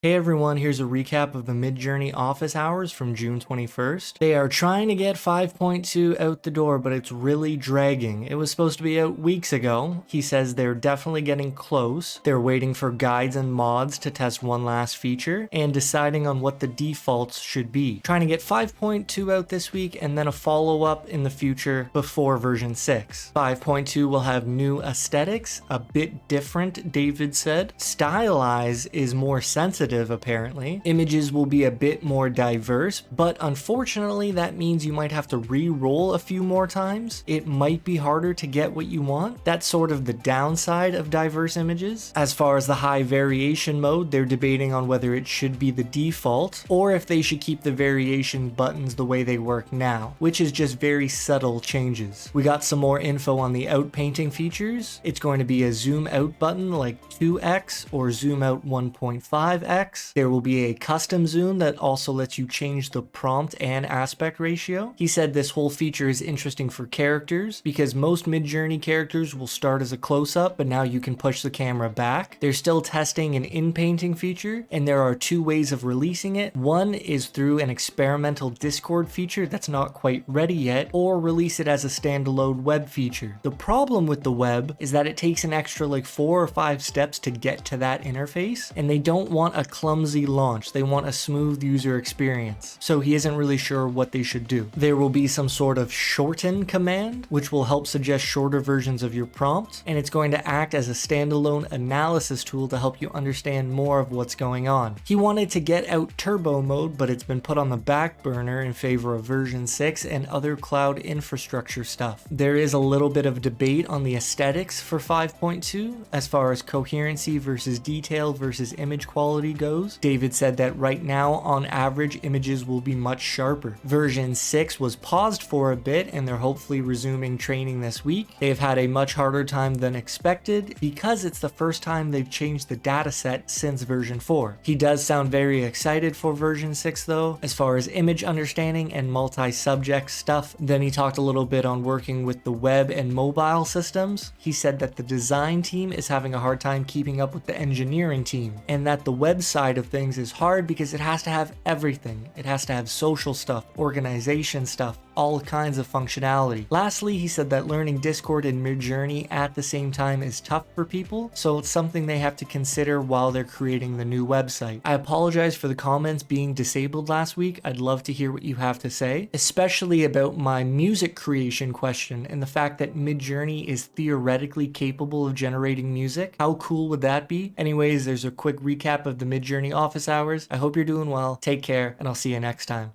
Hey everyone, here's a recap of the Midjourney Office Hours from June 21st. They are trying to get 5.2 out the door, but it's really dragging. It was supposed to be out weeks ago. He says they're definitely getting close. They're waiting for guides and mods to test one last feature and deciding on what the defaults should be. Trying to get 5.2 out this week and then a follow-up in the future before version 6. 5.2 will have new aesthetics, a bit different, David said. Stylize is more sensitive apparently. Images will be a bit more diverse, but unfortunately that means you might have to re-roll a few more times. It might be harder to get what you want. That's sort of the downside of diverse images. As far as the high variation mode, they're debating on whether it should be the default or if they should keep the variation buttons the way they work now, which is just very subtle changes. We got some more info on the outpainting features. It's going to be a zoom out button like 2x or zoom out 1.5x. There will be a custom zoom that also lets you change the prompt and aspect ratio. He said this whole feature is interesting for characters because most Midjourney characters will start as a close-up, but now you can push the camera back. They're still testing an in-painting feature, and there are two ways of releasing it. One is through an experimental Discord feature that's not quite ready yet, or release it as a standalone web feature. The problem with the web is that it takes an extra like 4 or 5 steps to get to that interface, and they don't want a clumsy launch. They want a smooth user experience. So he isn't really sure what they should do. There will be some sort of shorten command, which will help suggest shorter versions of your prompt, and it's going to act as a standalone analysis tool to help you understand more of what's going on. He wanted to get out turbo mode, but it's been put on the back burner in favor of version 6 and other cloud infrastructure stuff. There is a little bit of debate on the aesthetics for 5.2 as far as coherency versus detail versus image quality goes. David said that right now, on average, images will be much sharper. Version 6 was paused for a bit and they're hopefully resuming training this week. They've had a much harder time than expected because it's the first time they've changed the dataset since version 4. He does sound very excited for version 6 though, as far as image understanding and multi-subject stuff. Then he talked a little bit on working with the web and mobile systems. He said that the design team is having a hard time keeping up with the engineering team, and that the web side of things is hard because it has to have everything. It has to have social stuff, organization stuff, all kinds of functionality. Lastly, he said that learning Discord and Midjourney at the same time is tough for people, so it's something they have to consider while they're creating the new website. I apologize for the comments being disabled last week. I'd love to hear what you have to say, especially about my music creation question and the fact that Midjourney is theoretically capable of generating music. How cool would that be? Anyways, there's a quick recap of the Midjourney Office Hours. I hope you're doing well. Take care, and I'll see you next time.